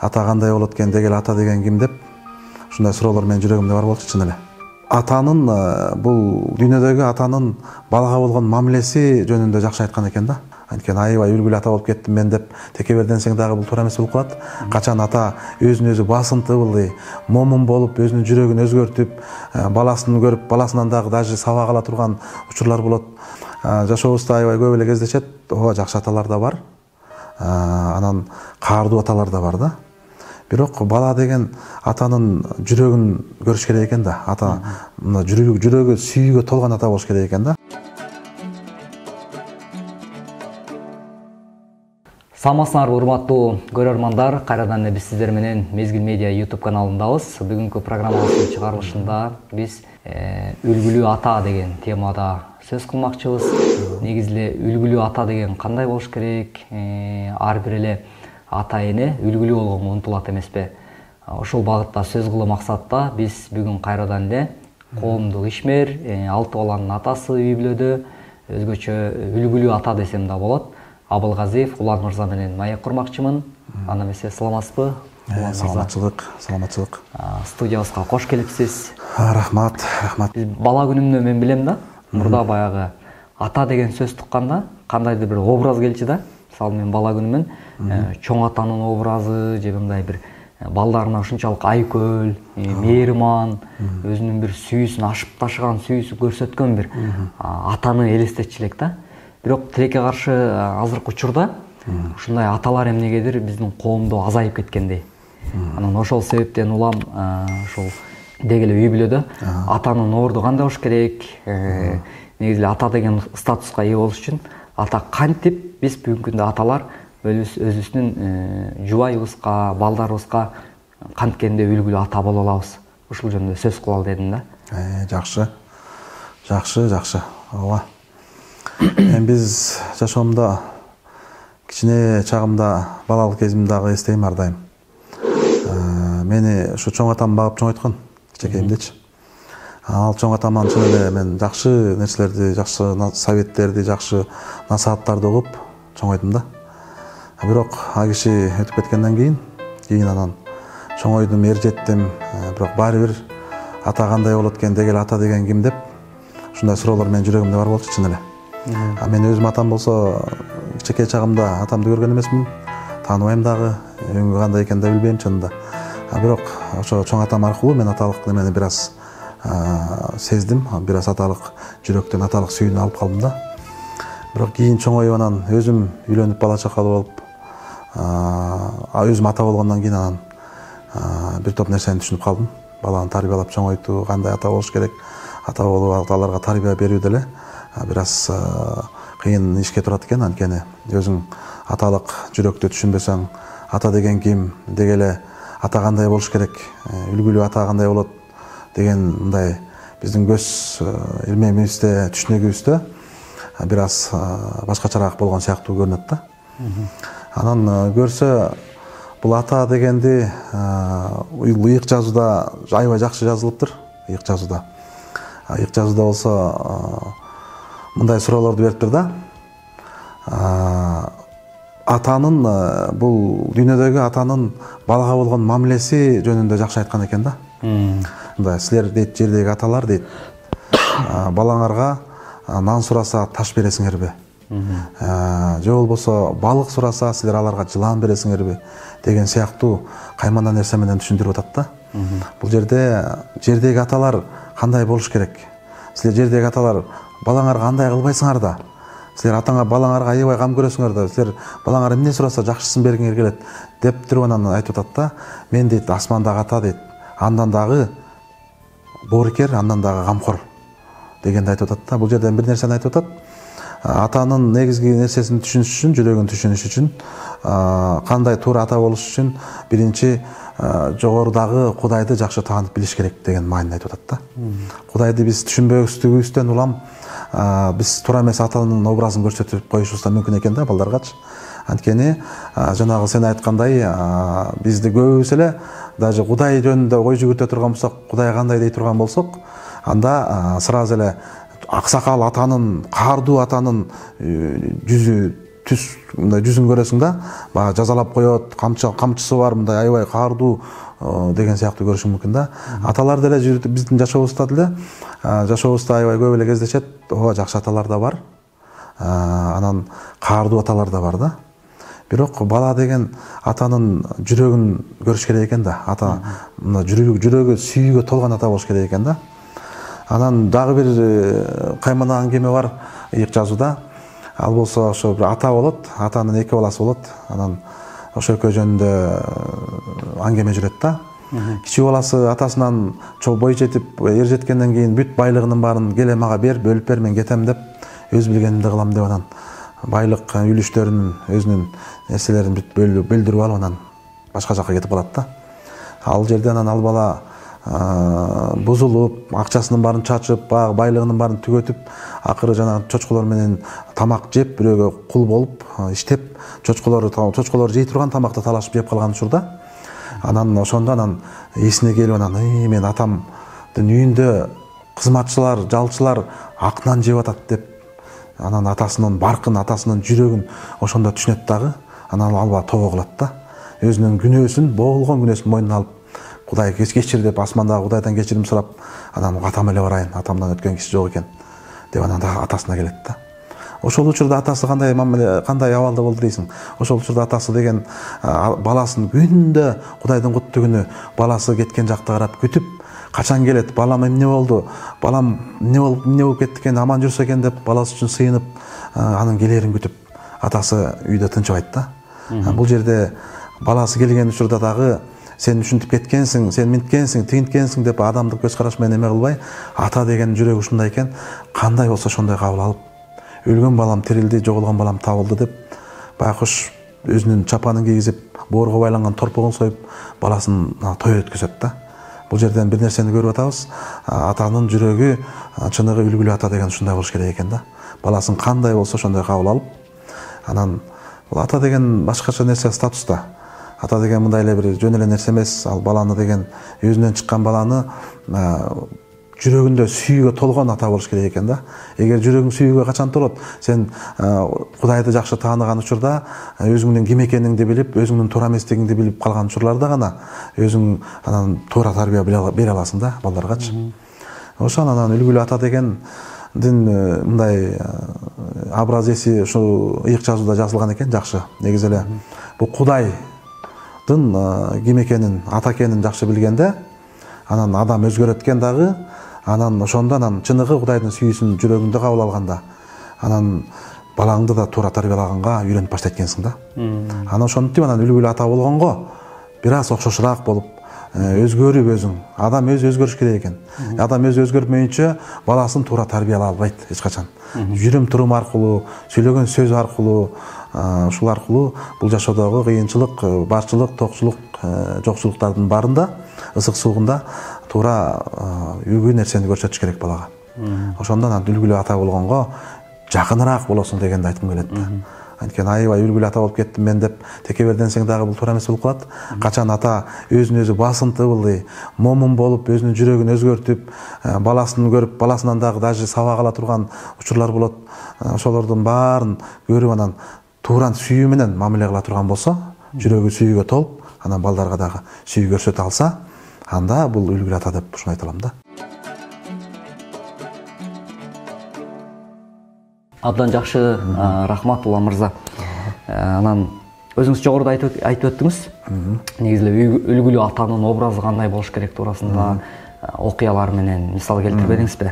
ата кандай болот экен, деги эле ата деген ким деп ушундай суроолор менин жүрөгүмдө бар болчу чын эле. Атанын бул дүйнөдөгү атанын балага болгон мамилеси жөнүндө жакшы айткан экен да. Анткени аябай үлгүлүү ата болуп кеттим мен деп текеберденсең дагы бул туура эмес болуп калат. Качан ата өзүн өзү басынтыбылды, момун болуп, өзүнүн жүрөгүн өзгөртүп, баласын көрүп, баласынан дагы даже сабак ала турган учурлар болот. Жашообузда аябай көп эле кездешет. Ооба, жакшы аталар да бар. Анан каардуу аталар да бар да. Бирок бала деген атанын жүрөгүн көрүш керек экен да. Ата жүрөгү сүйүүгө толгон ата болуш керек экен да. Саламатсыңарбы урматтуу көрөрмандар, кайрадан эле биз сиздер менен Мезгил Медиа YouTube каналындабыз. Бүгүнкү программабыздын чыгарылышында биз үлгүлүү ата деген темада сөз кылмакчыбыз. Негизи эле үлгүлүү ата деген кандай болуш керек? Ар бир эле ата эне үлгүлүү болгонго умтулат эмеспи? Ошол багытта сөз кылуу максатта биз бүгүн кайрадан эле коомдук ишмер, 6 баланын атасы үй бүлөдө, өзгөчө үлгүлүү ата десем да болот. Абылгазиев Улан мырза менен маек курмакчымын. Анда эмесе саламатсызбы? Саламатчылык. Студиябызга кош келипсиз. Рахмат. Бала күнүмдө мен билем да, мурда баягы ата деген сөз тукканда кандайдыр бир образ келчү да. Мисалы мен бала күнүмөн чоң атанын образы же мындай бир балдарына ушунчалык айкөл, мээриман, өзүнүн бир сүйүүсүн ашып ташыган сүйүүсүн көрсөткөн бир атаны элестетчү элек да. Бирок тилекке каршы азыркы учурда ушундай аталар эмнегедир биздин коомдо азайып кеткендей. Анан ошол себептен улам ушул деги эле үй бүлөдө атанын орду кандай болуш керек, негизи эле ата деген статуска ээ болуш үчүн ата кантип биз бүгүнкү күндө аталар өзүбүздүн жубайыбызга, балдарыбызга канткенде үлгүлүү ата боло алабыз. Ушул жөнүндө сөз кылалы дедим да. Жакшы. Ооба. Биз жашоомдо кичине чагымда, балалык кезимде дагы эстейм ар дайым. Мени ушу чоң атам багып чоңойткон кичинекейимдечи. Ал чоң атаман чын эле мен жакшы нерселерди, жакшы советтерди, жакшы насааттарды угуп чоңойдум да. Бирок ал киши өтүп кеткенден кийин анан чоңойдум, эр жеттим. Бирок баары бир ата кандай болот экен, деги эле ата деген ким деп ушундай суроолор менин жүрөгүмдө бар болчу чын эле. Мен өзүм атам болсо кичинекей чагымда атамды көргөн эмесмин, тааныбайм дагы, өңү кандай экенин да билбейм чынында. Бирок ошо чоң атам аркылуу мен аталык немени бир аз сездим, бир аз аталык жүрөктөн аталык сүйүүнү алып калдым да. Бирок кийин чоңоюп анан өзүм үйлөнүп бала чакалуу болуп, өзүм ата болгондон кийин анан бир топ нерсени түшүнүп калдым. Баланы тарбиялап чоңойтуу, кандай ата болуш керек, ата болуп аталарга тарбия берүү деле бир аз кыйын ишке турат экен. Анткени өзүң аталык жүрөктү түшүнбөсөң, ата деген ким, деги эле ата кандай болуш керек, үлгүлүү ата кандай болот деген мындай биздин көз илмемибизде, түшүнүгүбүздө бир аз башкачараак болгон сыяктуу көрүнөт да. Анан көрсө бул ата дегенди ыйык жазууда аябай жакшы жазылыптыр. Ыйык жазууда болсо мындай суроолорду бериптир да. Атанын бул дүйнөдөгү атанын балага болгон мамилеси жөнүндө жакшы айткан экен да. Мындай силер дейт жердеги аталар дейт, балаңарга нан сураса таш бересиңерби? Же болбосо балык сураса силер аларга жылан бересиңерби? Деген сыяктуу каймана нерсе менен түшүндүрүп атат да. Бул жердеги аталар кандай болуш керек? Силер жердеги аталар балаңарга андай кылбайсыңар да. Силер атаңа балаңарга аябай кам көрөсүңөр да. Силер балаңар эмне сураса жакшысын бергиңер келет деп туруп анан айтып атат да. Мен дейт асмандагы ата дейт, андан дагы боорукер, андан дагы камкор дегенди айтып атат да. Бул жерден бир нерсени айтып атат. Атанын негизги нерсесин түшүнүш үчүн, жүрөгүн түшүнүш үчүн, кандай туура ата болуш үчүн биринчи жогорудагы Кудайды жакшы таанып билиш керек деген маанини айтып атат да. Кудайды биз түшүнбөстүгүбүздөн улам биз туура эмес атанын образын көрсөтүп коюшубуз да мүмкүн экен да балдаргачы. Анткени жанагы сен айткандай бизди көбүбүз эле даже Кудай жөнүндө ой жүгүртө турган болсок, Кудай кандай дей турган болсок, анда сразу эле аксакал атанын, каардуу атанын жүзү түз мындай жүзүн көрөсүң да, баягы жазалап коет, камчысы бар, мындай аябай каардуу деген сыяктуу көрүшүң мүмкүн да. Аталар деле биздин жашообузда деле, жашообузда аябай көп эле кездешет. Ооба, жакшы аталар да бар. Анан каардуу аталар да бар да. Бирок бала деген атанын жүрөгүн көрүш керек экен да. Ата мына жүрөгү сүйүүгө толгон ата болуш керек экен да. Анан дагы бир каймана аңгеме бар ыйык жазууда. Ал болсо ошо бир ата болот, атанын 2 баласы болот. Анан ошо экөө жөнүндө аңгеме жүрөт да. Кичүү баласы атасынан бой жетип, ер жеткенден кийин бүт байлыгынын баарын келе мага бер, бөлүп бер, мен кетем деп, өз билгенимди кылам деп анан байлык үлүштөрүнүн өзүнүн нерселерин бүт бөлдүрүп алып анан башка жакка кетип калат да. Ал жерде анан ал бала бузулуп, акчасынын баарын чачып, байлыгынын баарын түгөтүп, акыры жанагы чочколор менен тамак жеп, бирөөгө кул болуп, иштеп, чочколор жей турган тамакты талашып жеп калган учурда, анан ошондо анан эсине келип анан мен атамдын үйүндө кызматчылар, жалчылар ак нан жеп атат деп, анан атасынын баркын, атасынын жүрөгүн ошондо түшүнөт дагы. Анан ал бала тоо кылат да. Өзүнүн күнөөсүн, болгон күнөөсүн мойнуна алып, Кудай кечир деп, асмандагы Кудайдан кечирим сурап, анан атам эле барайын, атамдан өткөн киши жок экен деп анан атасына келет да. Ошол учурда атасы кандай абалда болду дейсиң? Ошол учурда атасы деген баласын күндө Кудайдын куттугүнү баласы кеткен жакты карап күтүп, качан келет, балам эмне болду, балам эмне болуп кетти экен, аман жүрсө экен деп баласы үчүн сыйынып, анын келерин күтүп, атасы үйдө тынчыбайт да. Бул жерде баласы келген учурда дагы сен ушинтип кеткенсиң, сен минткенсиң, тигинткенсиң деп адамдык көз караш менен эме кылбай, ата деген жүрөк ушундай экен, кандай болсо ошондой кабыл алып, өлгөн балам тирилди, жоголгон балам табылды деп, байкуш өзүнүн чапанын кийгизип, боорго байланган торпогун союп, баласын той өткөзөт да. Бул жерден бир нерсени көрүп атабыз. Атанын жүрөгү чыныгы үлгүлүү ата деген ушундай болуш керек экен да. Баласын кандай болсо ошондой кабыл алып, анан бул ата деген башкача нерсе, статуста. Ата деген мындай эле бир жөн эле нерсе эмес. Ал баланы деген, өзүнөн чыккан баланы жүрөгүндө сүйүүгө толгон ата болуш керек экен да. Эгер жүрөгүң сүйүүгө качан толот, сен Кудайды жакшы тааныган учурда, өзүңдүн ким экениңди билип, өзүңдүн туура эместигиңди билип калган учурларда гана өзүң анан туура тарбия бере аласың да балдаргачы. Ошон анан үлгүлүү ата дегендин мындай образеси ушу ыйык жазууда жазылган экен, жакшы. Негизи эле бул Кудайдын ким экенин, ата экенин жакшы билгенде, анан адам өзгөрөт экен дагы, анан ошондо анан чыныгы Кудайдын сүйүүсүн жүрөгүндө кабыл алганда, анан балаңды да туура тарбиялаганга үйрөнүп баштайт экенсиң да. Анан ошентип анан үлгүлүү ата болгонго бир аз окшошураак болуп, өзгөрүп өзүң, адам өзгөрүш керек экен. Адам өзгөрмөйүнчө баласын туура тарбиялай албайт эч качан. Жүрүм турум аркылуу, сүйлөгөн сөз аркылуу, ушул аркылуу бул жашоодогу кыйынчылык, барчылык, токчулук, жокчулуктардын баарында, ысык суугунда туура үгүү нерсени көрсөтүш керек балага. Ошондон анан үлгүлүү ата болгонго жакыныраак болосуң дегенди айткым келет да. Анткени аябай үлгүлүү ата болуп кеттим мен деп текеберденсең дагы бул туура эмес болуп калат. Качан ата өзүн өзү басынтыбылый, момун болуп, өзүнүн жүрөгүн өзгөртүп, баласын көрүп, баласынан дагы даже сабак ала турган учурлар болот. Ошолордун баарын көрүп анан туура сүйүү менен мамиле кыла турган болсо, жүрөгү сүйүүгө толуп, анан балдарга дагы сүйүү көрсөтө алса, анда бул үлгүлүү ата деп ушуну айта алам да. Абдан жакшы, рахмат Улам мырза. Анан өзүңүз жогоруда айтып өттүңүз. Негизи эле үлгүлүү атанын образы кандай болуш керек туурасында окуялар менен мисал келтирип бериңизби?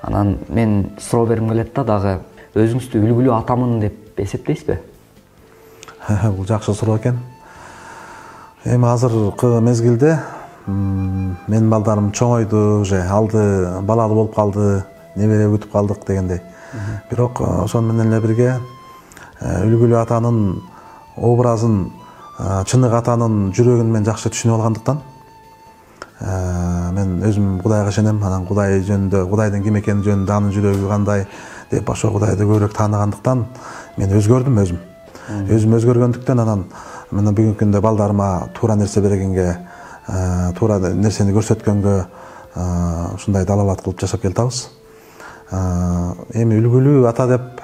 Анан мен суроо бергим келет да, дагы өзүңүздү үлгүлүү атамын деп эсептейсизби? Бул жакшы суроо экен. Эми азыркы мезгилде менин балдарым чоңойду, уже алды, балалуу болуп калды, небере күтүп калдык дегендей. Бирок ошон менен эле бирге үлгүлүү атанын образын, чыныгы атанын жүрөгүн мен жакшы түшүнүп алгандыктан, мен өзүм Кудайга ишенем. Анан Кудай жөнүндө, Кудайдын ким экени жөнүндө, анын жүрөгү кандай деп ошо Кудайды көбүрөөк тааныгандыктан мен өзгөрдүм өзүм. Өзүм өзгөргөндүктөн анан мына бүгүнкү күндө балдарыма туура нерсе бергенге, туура нерсени көрсөткөнгө ушундай далалат кылып жашап келатабыз. Эми үлгүлүү ата деп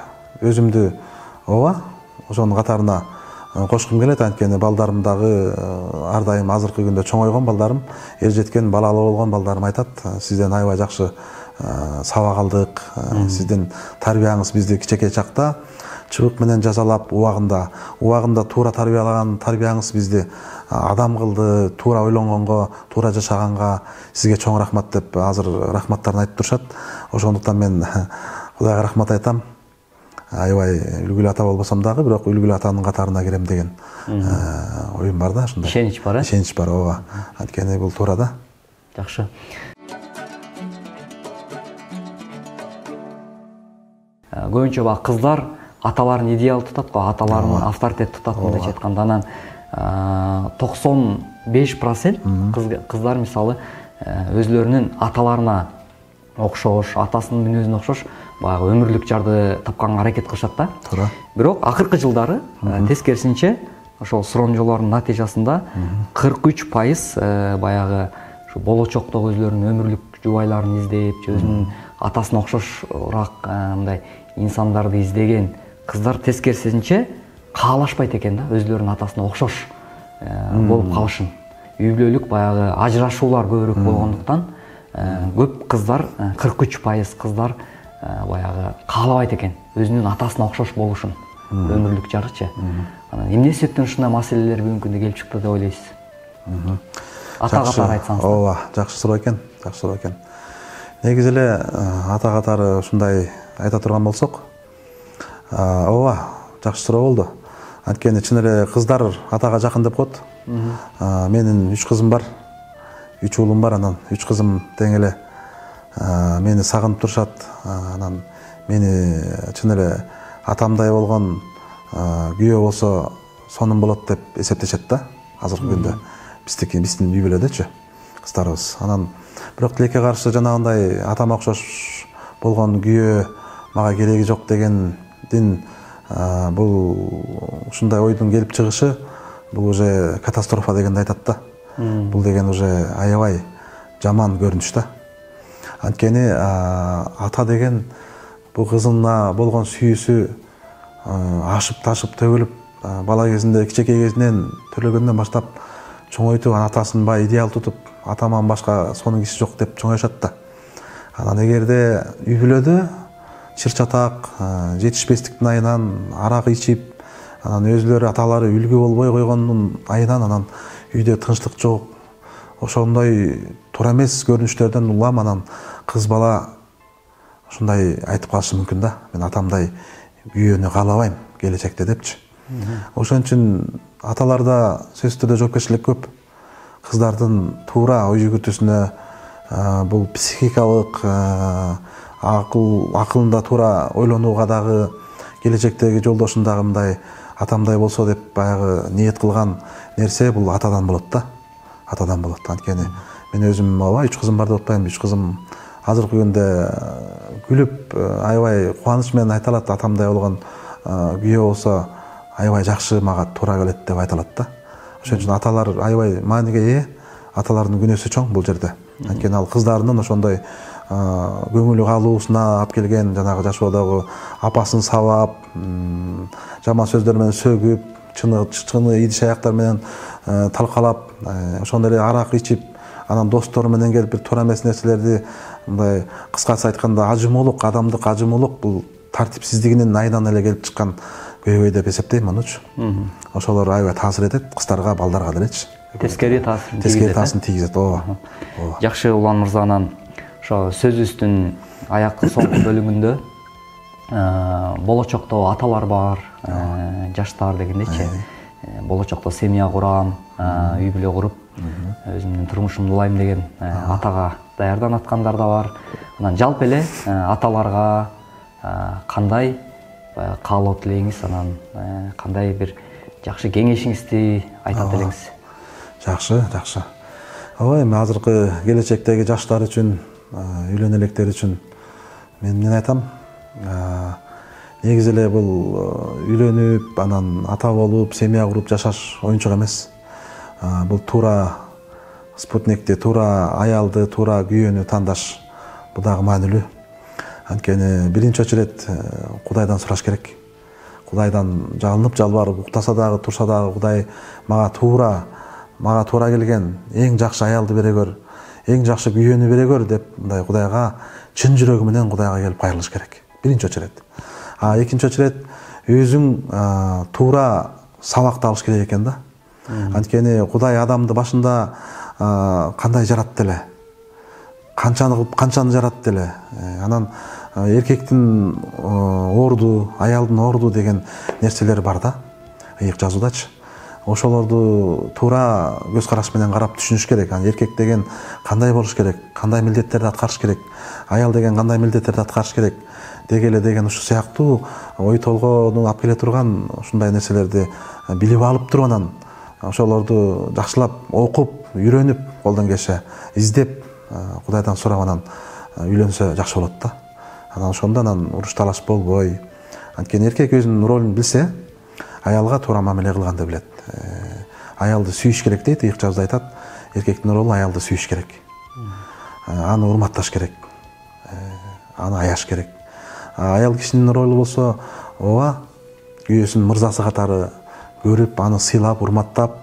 өзүмдү ооба ошонун катарына кошкум келет. Анткени балдарым дагы ар дайым азыркы күндө чоңойгон балдарым, эр жеткен балалуу болгон балдарым айтат, сизден аябай жакшы сабак алдык, сиздин тарбияңыз бизди кичинекей чакта чыбык менен жазалап, убагында туура тарбиялаган тарбияңыз бизди адам кылды, туура ойлонгонго, туура жашаганга сизге чоң рахмат деп азыр рахматтарын айтып турушат. Ошондуктан мен Кудайга рахмат айтам. Аябай үлгүлүү ата болбосом дагы, бирок үлгүлүү атанын катарына кирем деген оюм бар да, ушундай. Ишенич бар, Ишенич бар, ооба. Анткени бул туура да. Жакшы. Көбүнчө бак кыздар аталарын идеал тутат го, аталарын авторитет тутат мындайча айтканда. Анан 95% кыздар мисалы өзлөрүнүн аталарына окшош, атасынын мүнөзүнө окшош баягы өмүрлүк жарды тапканга аракет кылышат да. Туура. Бирок акыркы жылдары тескерисинче ошол суроонжолордун натыйжасында 43% баягы ушу болочоктогу өзлөрүнүн өмүрлүк жубайларын издеп, өзүнүн атасына окшошураак мындай инсандарды издеген кыздар тескерисинче каалашпайт экен да, өзлөрүнүн атасына окшош болуп калышын. Үй бүлөлүк баягы ажырашуулар көбүрөөк болгондуктан көп кыздар, 43% кыздар баягы каалабайт экен өзүнүн атасына окшош болушун, өмүрлүк жарычы. Анан эмне себептен ушундай маселелер бүгүнкү күндө келип чыкты деп ойлойсуз? Ата катары айтсаңыз. Ооба, жакшы суроо экен. Негизи эле ата катары ушундай айта турган болсок, ооба, жакшы суроо болду. Анткени чын эле кыздар атага жакын деп коет. Менин 3 кызым бар, 3 уулум бар, анан 3 кызым тең эле мени сагынып турушат. Анан мени чын эле атамдай болгон күйөө болсо сонун болот деп эсептешет да азыркы күндө. Биздин үй бүлөдөчү кыздарыбыз. Анан бирок тилекке каршы жанагындай атама окшош болгон күйөө мага кереги жок дегендин бул ушундай ойдун келип чыгышы бул уже катастрофа дегенди айтат да. Бул деген уже аябай жаман көрүнүш да. Анткени ата деген бул кызына болгон сүйүүсү ашып ташып төгүлүп, бала кезинде кичинекей кезинен төлөгөндөн баштап чоңойтуп, атасын бай идеал тутуп, атаман башка сонун киши жок деп чоңоюшат да. Анан эгерде үй бүлөдө чыр-чатак, жетишпестиктин айынан арак ичип, анан өзлөрү аталары үлгү болбой койгондун айынан анан үйдө тынчтык жок, ошондой туура эмес көрүнүштөрдөн улам анан кыз бала ушундай айтып калышы мүмкүн да. Мен атамдай күйөөнү каалабайм келечекте депчи. Ошон үчүн аталарда сөзсүз түрдө жоопкерчилик көп. Кыздардын туура ой жүгүртүүсүнө, бул психикалык акылында туура ойлонууга дагы, келечектеги жолдошундагы мындай атамдай болсо деп баягы ниет кылган нерсе бул атадан болот да. Атадан болот. Анткени мен өзүм 3 кызым бар деп атпайм. 3 кызым азыркы күндө күлүп, аябай кубаныч менен айта алат, атамдай болгон күйөө болсо аябай жакшы, мага туура келет деп айта алат да. Ошон үчүн аталар аябай мааниге ээ, аталардын күнөөсү чоң бул жерде. Анткени ал кыздарынын ошондой көңүлү калуусуна алып келген, жанагы жашоодогу апасын сабап, жаман сөздөр менен сөгүп, чыны идиш аяктар менен талкалап, ошондой эле арак ичип, анан достору менен келип бир туура эмес нерселерди мындай кыскача айтканда ажымуулук, адамдык ажымуулук бул тартипсиздигинин айынан эле келип чыккан көйгөй деп эсептейм мунучу. Ошолор аябай таасир этет кыздарга, балдарга делечи. Тескери таасирин тийгизет, ооба. Жакшы, Улан мырза, анан ошо сөзүбүздүн аяккы соңку бөлүгүндө болочокто аталар бар, жаштар дегендечи. Болочокто семья курам, үй бүлө куруп, өзүмдүн турмушумду улайм деген атага даярданып аткандар да бар. Анан жалпы эле аталарга кандай каалоо тилейиңиз, анан кандай бир жакшы кеңешиңизди айтат элеңиз? Жакшы. Ооба, эми азыркы келечектеги жаштар үчүн, үйлөнө электер үчүн мен эмне айтам? Негизи эле бул үйлөнүп, анан ата болуп, семья куруп жашаш оюнчук эмес. Бул туура спутникти, туура аялды, туура күйөөнү тандаш бул дагы маанилүү. Анткени биринчи очередь Кудайдан сураш керек. Кудайдан жалынып жалбарып уктаса дагы турса дагы Кудай мага туура келген эң жакшы аялды бере көр, эң жакшы күйөөнү бере көр деп мындай Кудайга чын жүрөгү менен Кудайга келип кайрылыш керек. Биринчи очерет. Экинчи очерет өзүң туура сабакты алыш керек экен да. Анткени Кудай адамды башында кандай жаратты эле, канчаны жаратты эле, анан эркектин орду, аялдын орду деген нерселер бар да, ыйык жазуудачы. Ошолорду туура көз караш менен карап түшүнүш керек. Эркек деген кандай болуш керек, кандай милдеттерди аткарыш керек, аял деген кандай милдеттерди аткарыш керек деген ушу сыяктуу ой толгоону алып келе турган ушундай нерселерди билип алып туруп анан ошолорду жакшылап окуп, үйрөнүп, колдон келсе издеп, Кудайдан сурап анан үйлөнсө жакшы болот да. Анан ошондо уруш талаш болбой. Анткени эркек өзүнүн ролун билсе, аялга туура мамиле кылганды билет. Аялды сүйүш керек дейт, ыйык жазууда айтат. Эркектин ролу аялды сүйүш керек. Аны урматташ керек. Аны аяш керек. Аял кишинин ролу болсо, ооба, күйөөсүнүн мырзасы катары көрүп, аны сыйлап, урматтап,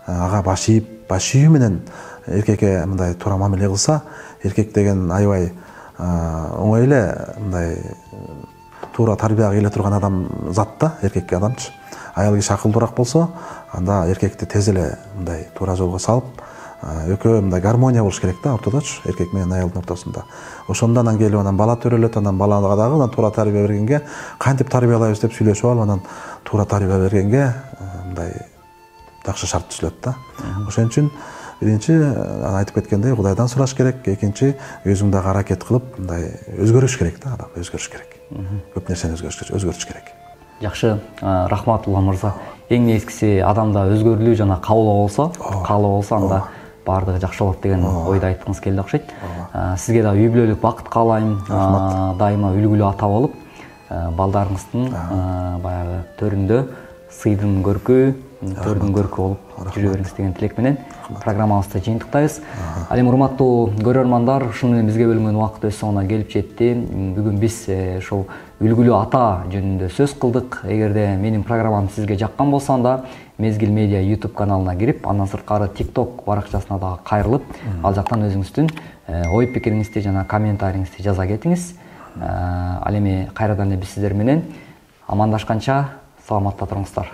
ага баш ийүү менен эркекке мындай туура мамиле кылса, эркек деген аябай оңой эле мындай туура тарбияга келе турган адам зат да, эркекке адамчы. Аял киши акылдуураак болсо, анда эркекти тез эле мындай туура жолго салып, экөө мындай гармония болуш керек да ортодочу, эркек менен аялдын ортосунда. Ошондо анан келип анан бала төрөлөт, анан балага дагы туура тарбия бергенге, кантип тарбиялайбыз деп сүйлөшүп алып, анан туура тарбия бергенге мындай жакшы шарт түзүлөт да. Ошон үчүн биринчи айтып кеткендей Кудайдан сураш керек, экинчи өзүң дагы аракет кылып мындай өзгөрүш керек да, адам өзгөрүш керек. Көп нерсени өзгөртүш керек. Жакшы, Рахматулла мырза. Эң негизгиси адамда өзгөрүлүү жана каалоо болсо, анда баардыгы жакшы болот деген ойду айткыңыз келди окшойт. Сизге да үй бүлөлүк бакыт каалайм. Дайыма үлгүлүү ата болуп, балдарыңыздын баягы төрүндө сыйдын көркү, төрдүн көркү болуп жүрө бериңиз деген тилек менен программабызды жыйынтыктайбыз. Ал эми урматтуу көрөрмандар, ушуну менен бизге бөлүнгөн убакыт өз соңуна келип жетти. Бүгүн биз ушул үлгүлүү ата жөнүндө сөз кылдык. Эгерде менин программам сизге жаккан болсо, анда Мезгил медиа YouTube каналына кирип, андан сырткары TikTok баракчасына дагы кайрылып, ал жактан өзүңүздүн ой пикириңизди жана комментарийиңизди жаза кетиңиз. Ал эми кайрадан эле биз сиздер менен амандашканча саламатта туруңуздар.